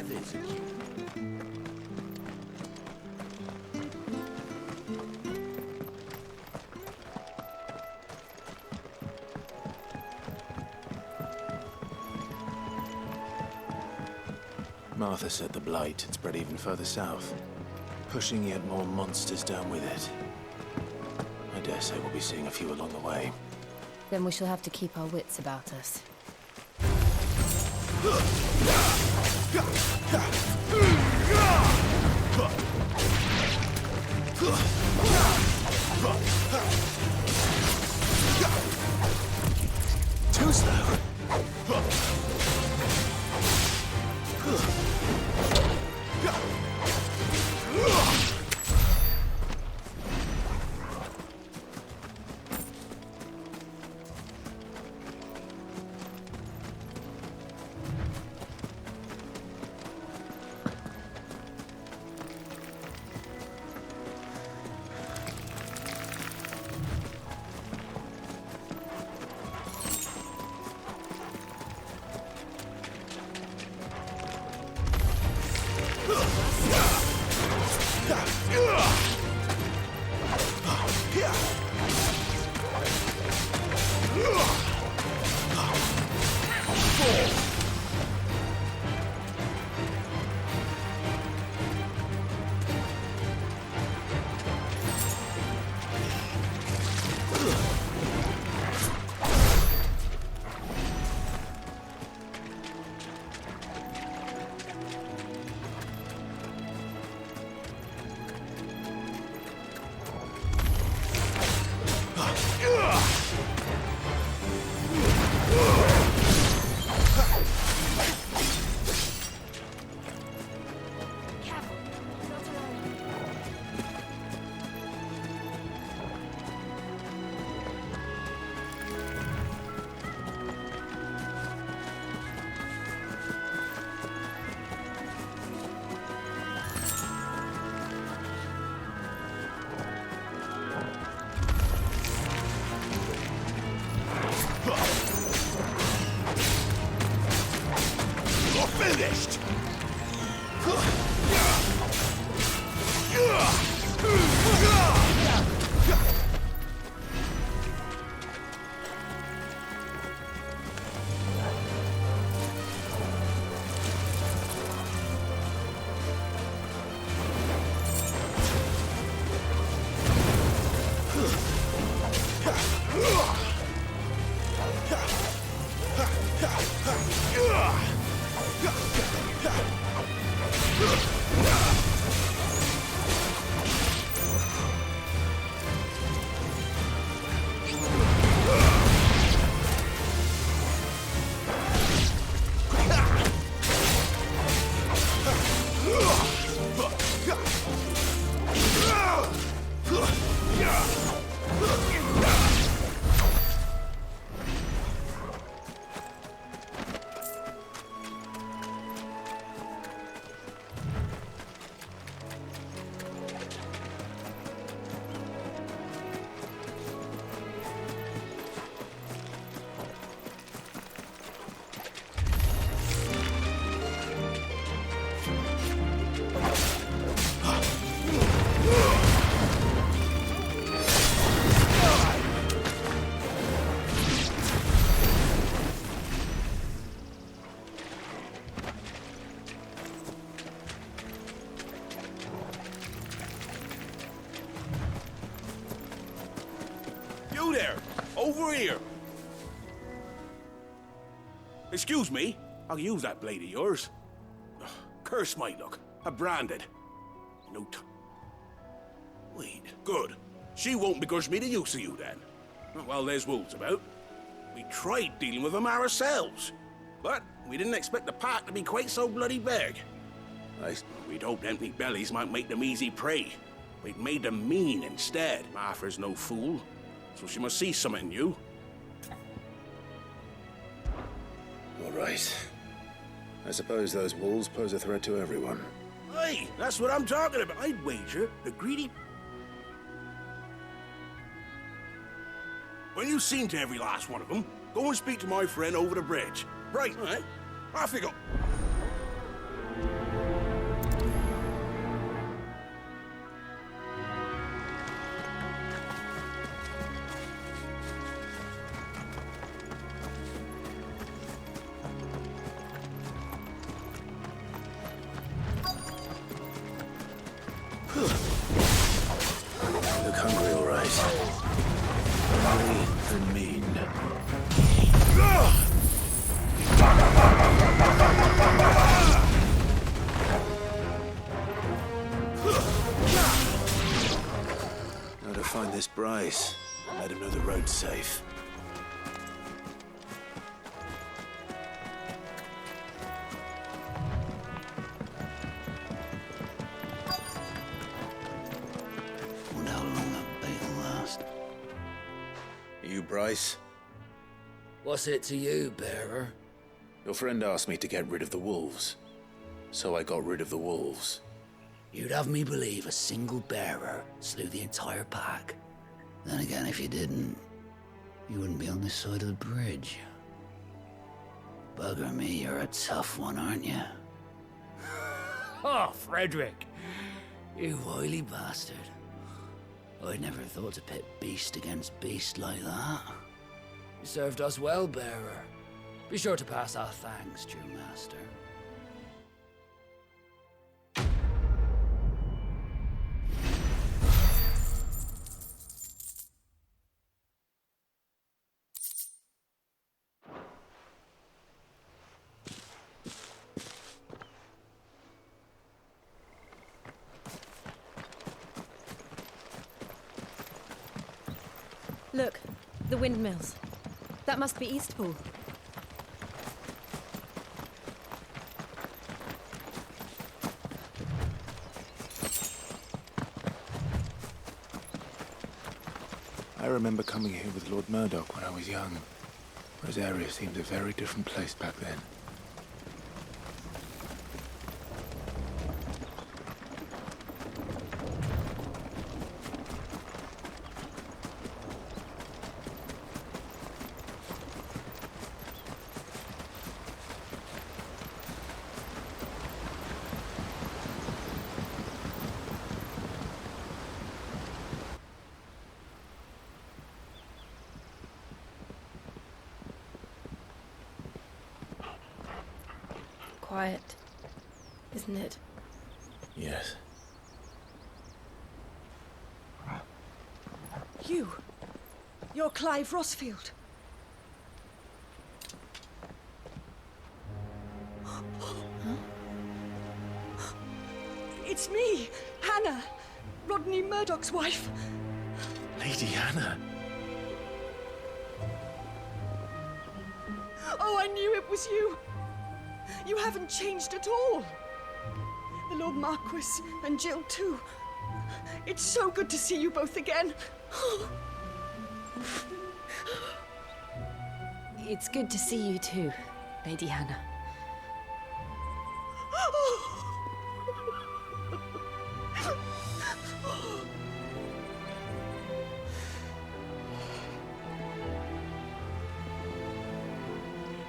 feathers. Martha said the blight had spread even further south, pushing yet more monsters down with it. I dare say we'll be seeing a few along the way. Then we shall have to keep our wits about us. Too slow. Finished! You there! Over here! Excuse me, I'll use that blade of yours. Ugh, curse my luck. I'm branded. Note. Wait, good. She won't begrudge me the use of you then. Well, there's wolves about. We tried dealing with them ourselves. But we didn't expect the pack to be quite so bloody big. We'd hoped empty bellies might make them easy prey. We'd made them mean instead. Martha's no fool, so she must see something in you. All right. I suppose those wolves pose a threat to everyone. Hey, that's what I'm talking about. I'd wager the greedy... When you've seen to every last one of them, go and speak to my friend over the bridge. Right, all right. Off you go. eyes. Ugly and mean. Now to find this Bryce and let him know the road's safe. Wonder how long that bait'll last. You, Bryce? What's it to you, bearer? Your friend asked me to get rid of the wolves. So I got rid of the wolves. You'd have me believe a single bearer slew the entire pack. Then again, if you didn't, you wouldn't be on this side of the bridge. Bugger me, you're a tough one, aren't you? Oh, Frederick! You wily bastard. I'd never thought to pit beast against beast like that. You served us well, bearer. Be sure to pass our thanks, true master. Look, the windmills. That must be Eastpool. I remember coming here with Lord Murdoch when I was young. Rosaria seemed a very different place back then. Quiet, isn't it? Yes. You're Clive Rossfield. It's me, Hannah, Rodney Murdoch's wife. Lady Hannah. Oh, I knew it was you. You haven't changed at all. The Lord Marquis and Jill too. It's so good to see you both again. It's good to see you too, Lady Hannah.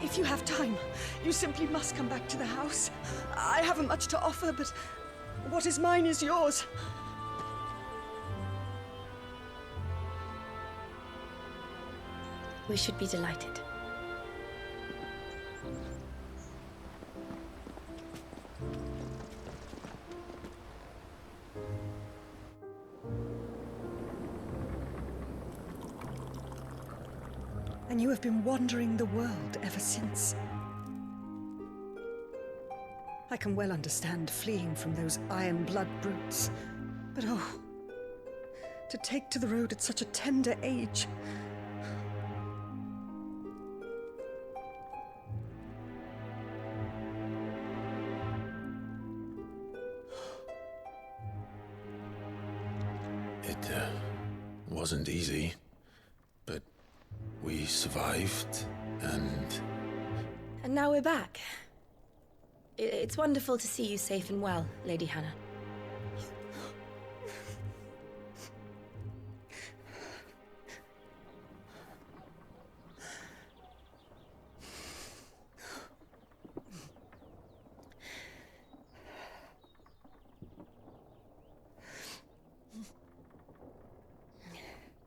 If you have time, you simply must come back to the house. I haven't much to offer, but what is mine is yours. We should be delighted. And you have been wandering the world ever since. I can well understand fleeing from those iron blood brutes. But oh, to take to the road at such a tender age. It wasn't easy, but we survived, and And now we're back. It's wonderful to see you safe and well, Lady Hannah.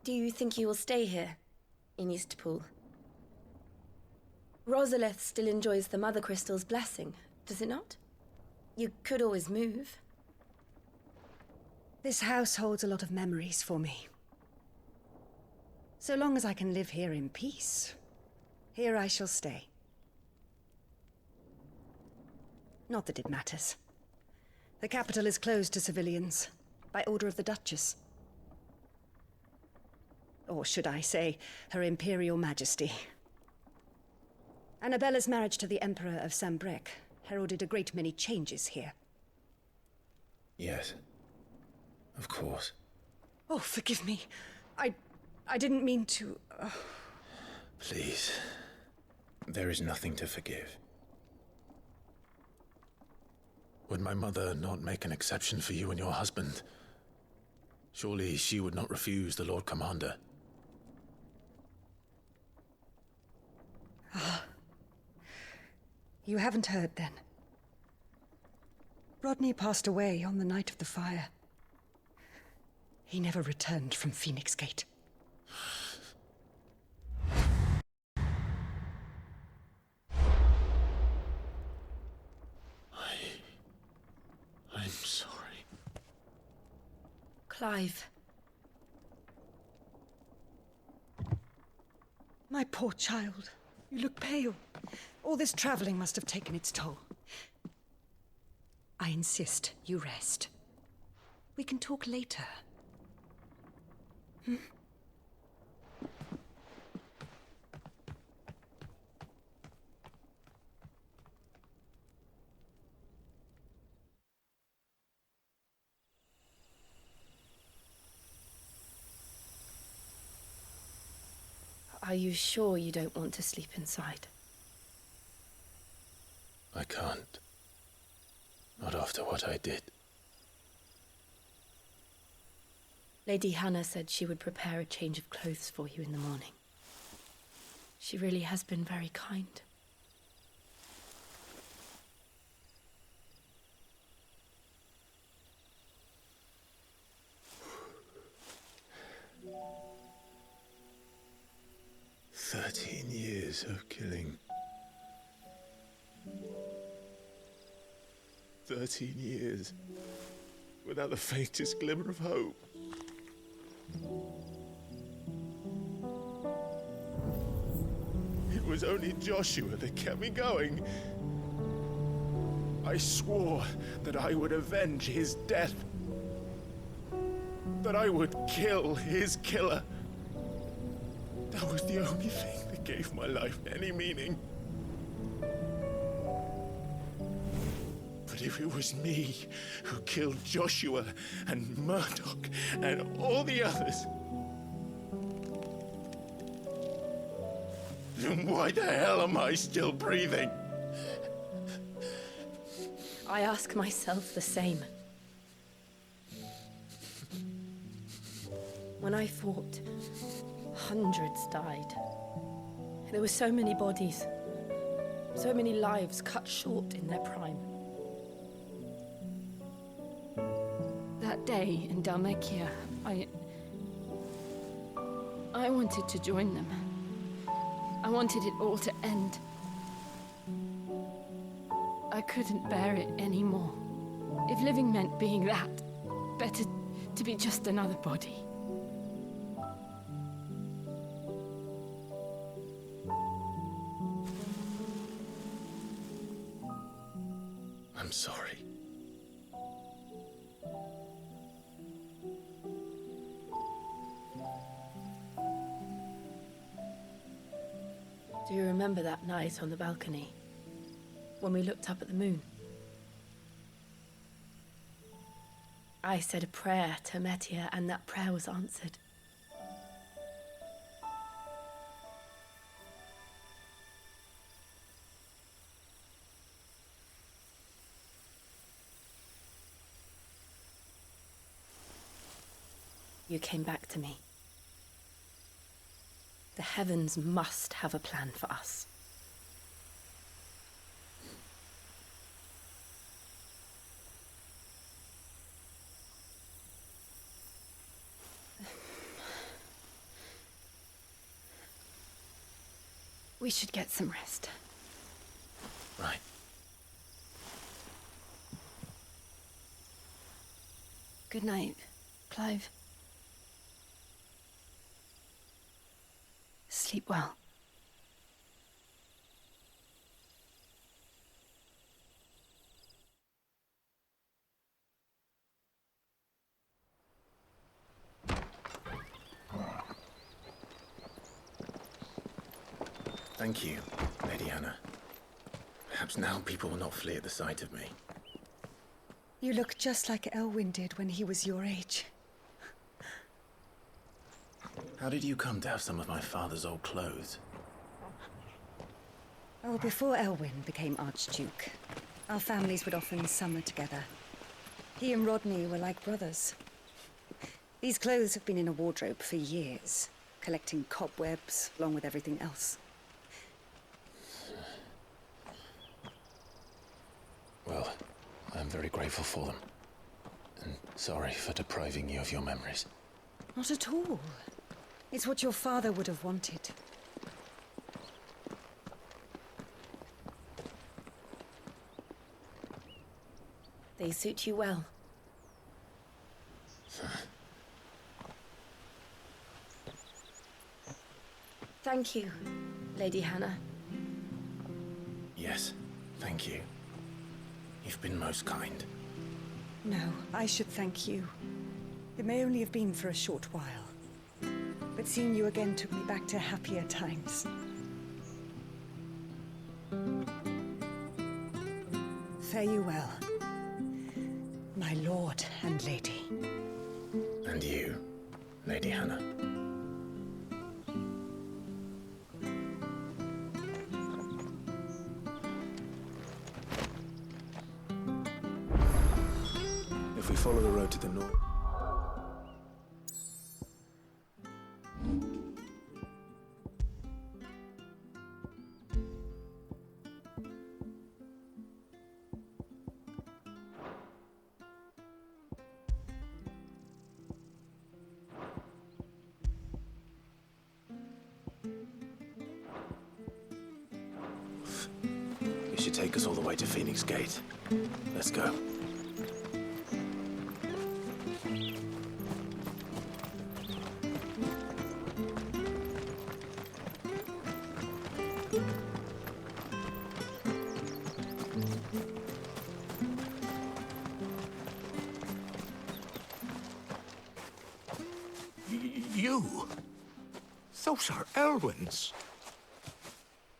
Do you think you will stay here, in Eastpool? Rosalith still enjoys the Mother Crystal's blessing, does it not? You could always move. This house holds a lot of memories for me. So long as I can live here in peace, here I shall stay. Not that it matters. The capital is closed to civilians, by order of the Duchess. Or should I say, Her Imperial Majesty. Annabella's marriage to the Emperor of Sambrec heralded a great many changes here. Yes. Of course. Oh, forgive me. I didn't mean to... Please. There is nothing to forgive. Would my mother not make an exception for you and your husband? Surely she would not refuse the Lord Commander. You haven't heard, then. Rodney passed away on the night of the fire. He never returned from Phoenix Gate. I'm sorry. Clive. My poor child. You look pale. All this traveling must have taken its toll. I insist you rest. We can talk later. Are you sure you don't want to sleep inside? I can't. Not after what I did. Lady Hannah said she would prepare a change of clothes for you in the morning. She really has been very kind. Years of killing. 13 years without the faintest glimmer of hope. It was only Joshua that kept me going. I swore that I would avenge his death. That I would kill his killer. That was the only thing that gave my life any meaning. But if it was me who killed Joshua and Murdoch and all the others, then why the hell am I still breathing? I ask myself the same. When I fought, hundreds died. There were so many bodies, so many lives cut short in their prime. That day in Dhalmekia, I wanted to join them. I wanted it all to end. I couldn't bear it anymore. If living meant being that, better to be just another body. I'm sorry. Do you remember that night on the balcony? When we looked up at the moon? I said a prayer to Metia, and that prayer was answered. You came back to me. The heavens must have a plan for us. We should get some rest. Right. Good night, Clive. Sleep well. Thank you, Lady Hannah. Perhaps now people will not flee at the sight of me. You look just like Elwyn did when he was your age. How did you come to have some of my father's old clothes? Oh, before Elwyn became Archduke, our families would often summer together. He and Rodney were like brothers. These clothes have been in a wardrobe for years, collecting cobwebs along with everything else. Well, I'm very grateful for them. And sorry for depriving you of your memories. Not at all. It's what your father would have wanted. They suit you well. Thank you, Lady Hannah. Yes, thank you. You've been most kind. No, I should thank you. It may only have been for a short while, but seeing you again took me back to happier times. Fare you well, my lord and lady. And you, Lady Hannah. If we follow the road to the north... It should take us all the way to Phoenix Gate. Let's go. You? Those are Elwyn's.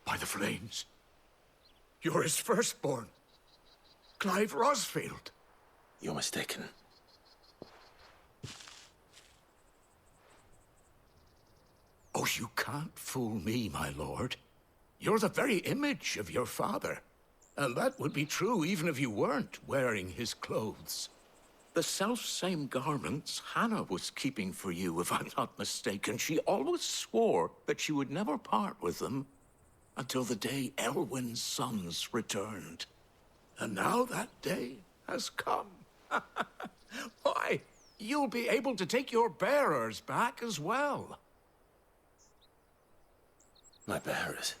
By the flames. You're his firstborn. Clive Rosfield. You're mistaken. Oh, you can't fool me, my lord. You're the very image of your father. And that would be true even if you weren't wearing his clothes. The self-same garments Hannah was keeping for you, if I'm not mistaken. She always swore that she would never part with them until the day Elwyn's sons returned. And now that day has come. Why, you'll be able to take your bearers back as well. My bearers.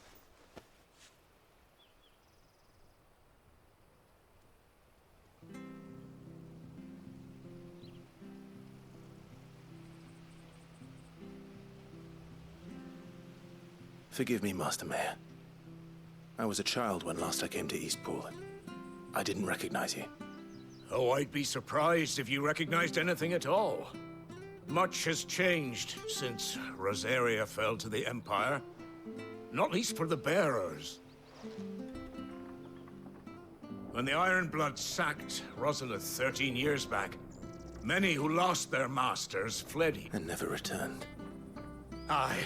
Forgive me, Master Mayor. I was a child when last I came to Eastpool. I didn't recognize you. Oh, I'd be surprised if you recognized anything at all. Much has changed since Rosaria fell to the Empire. Not least for the bearers. When the Ironbloods sacked Rosalith 13 years back, many who lost their masters fled. And never returned. Aye.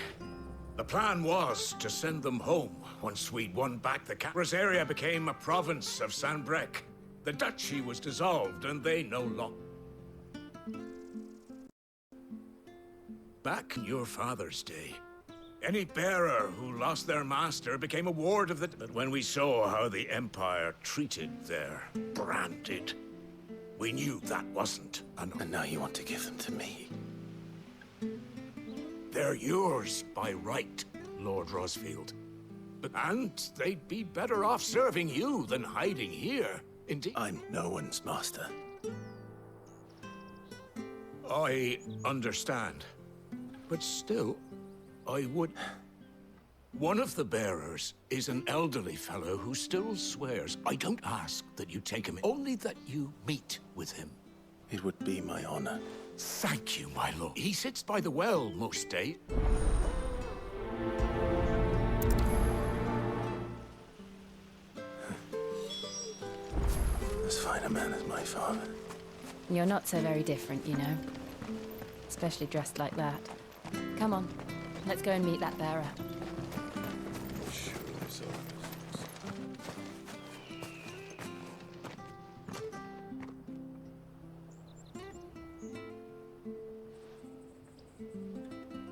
The plan was to send them home once we'd won back the Rosaria became a province of Sanbreque. The duchy was dissolved and they no longer... Back in your father's day, any bearer who lost their master became a ward of the... But when we saw how the Empire treated their branded, we knew that wasn't enough. And now you want to give them to me. They're yours by right, Lord Rosfield. And they'd be better off serving you than hiding here. Indeed. I'm no one's master. I understand. But still, I would... One of the bearers is an elderly fellow who still swears. I don't ask that you take him, only that you meet with him. It would be my honor. Thank you, my lord. He sits by the well most days. As fine a man as my father. You're not so very different, you know. Especially dressed like that. Come on, let's go and meet that bearer.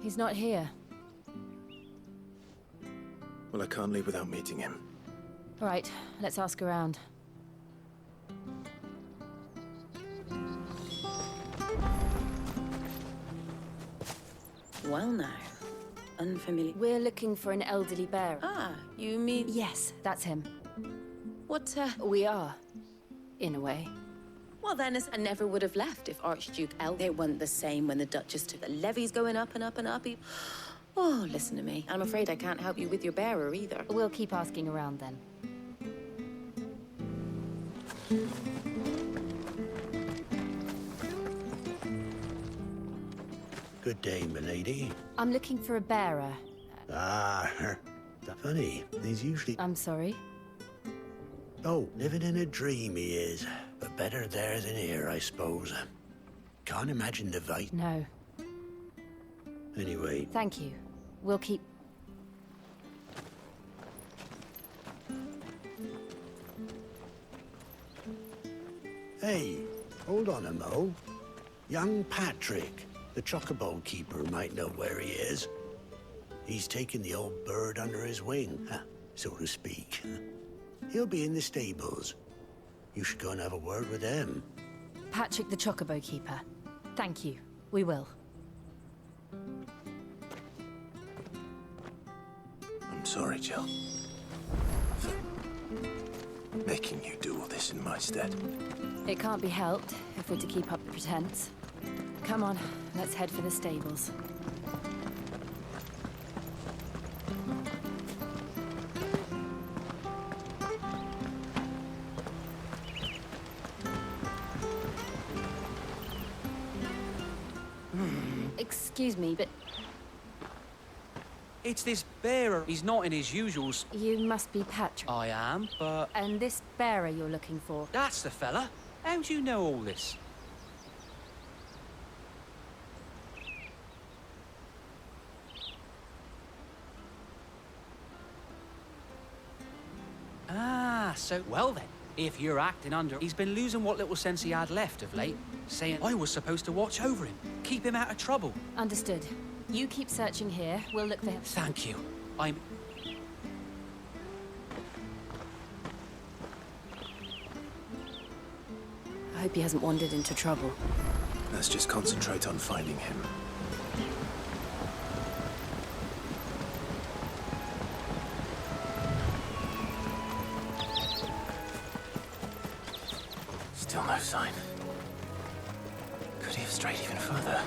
He's not here. Well, I can't leave without meeting him. Right, let's ask around. Well now, unfamiliar. We're looking for an elderly bearer. Ah, you mean... Yes, that's him. What, We are, in a way. Well then, I never would have left if Archduke It wasn't the same when the Duchess took the levies going up and up and up. Oh, listen to me. I'm afraid I can't help you with your bearer either. We'll keep asking around then. Good day, milady. I'm looking for a bearer. Ah, funny. He's usually... I'm sorry. Oh, living in a dream he is. But better there than here, I suppose. Can't imagine the vice. No, Anyway, thank you. We'll keep... hey, hold on a mo. Young Patrick, the chocobo keeper, might know where he is. He's taken the old bird under his wing, so to speak. He'll be in the stables. You should go and have a word with them. Patrick the Chocobo Keeper. Thank you. We will. I'm sorry, Jill. For making you do all this in my stead. It can't be helped if we're to keep up the pretense. Come on, let's head for the stables. Excuse me, but It's this bearer. He's not in his usuals. you must be Patrick. I am, but And this bearer you're looking for. that's the fella. How do you know all this? Ah, so, well then, if you're acting under, he's been losing what little sense he had left of late, saying I was supposed to watch over him, keep him out of trouble. Understood. You keep searching here. We'll look for him. Thank you. I'm... I hope he hasn't wandered into trouble. Let's just concentrate on finding him. Still no sign. Could he have strayed even further?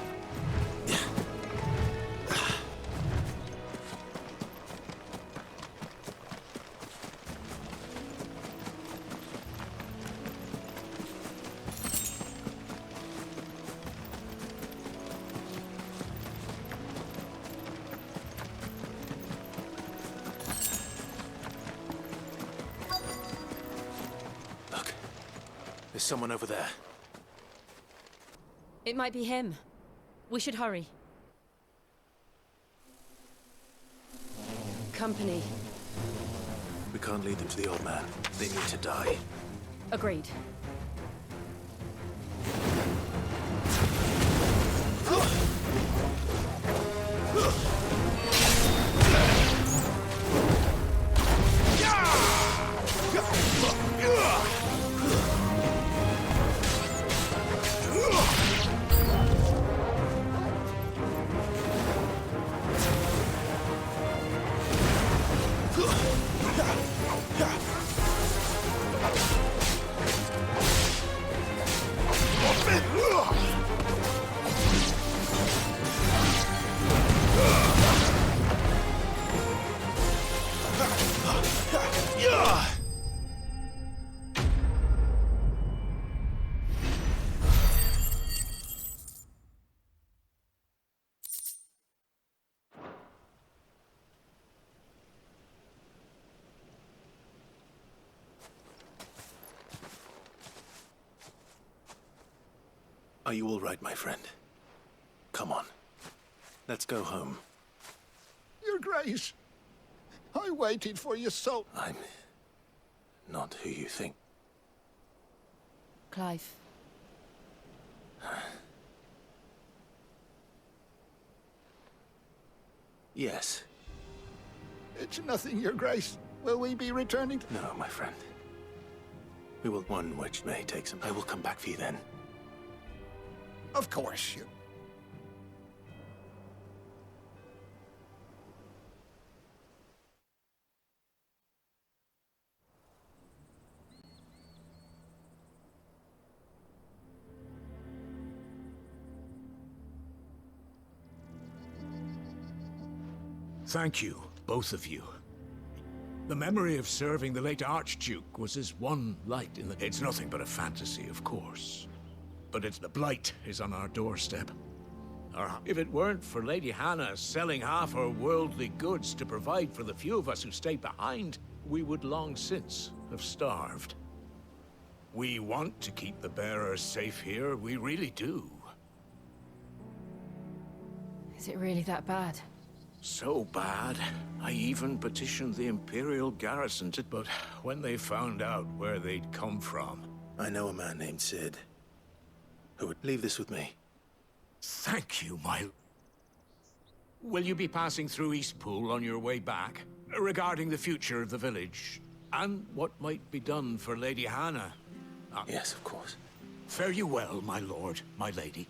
Look, there's someone over there. It might be him. We should hurry. Company. We can't lead them to the old man. They need to die. Agreed. Are you all right, my friend? Come on. Let's go home. Your Grace, I waited for you so... I'm not who you think. Clive. Yes. It's nothing, Your Grace. Will we be returning? No, my friend. We will one which may take some... I will come back for you then. Of course, you... Thank you, both of you. The memory of serving the late Archduke was as one light in the... It's nothing but a fantasy, of course. But it's the Blight is on our doorstep. If it weren't for Lady Hannah selling half her worldly goods to provide for the few of us who stayed behind, we would long since have starved. We want to keep the bearers safe here, we really do. Is it really that bad? So bad, I even petitioned the Imperial garrison to... But when they found out where they'd come from... I know a man named Sid who would leave this with me. Thank you, my... Will you be passing through Eastpool on your way back? Regarding the future of the village, and what might be done for Lady Hannah? Yes, of course. Fare you well, my lord, my lady.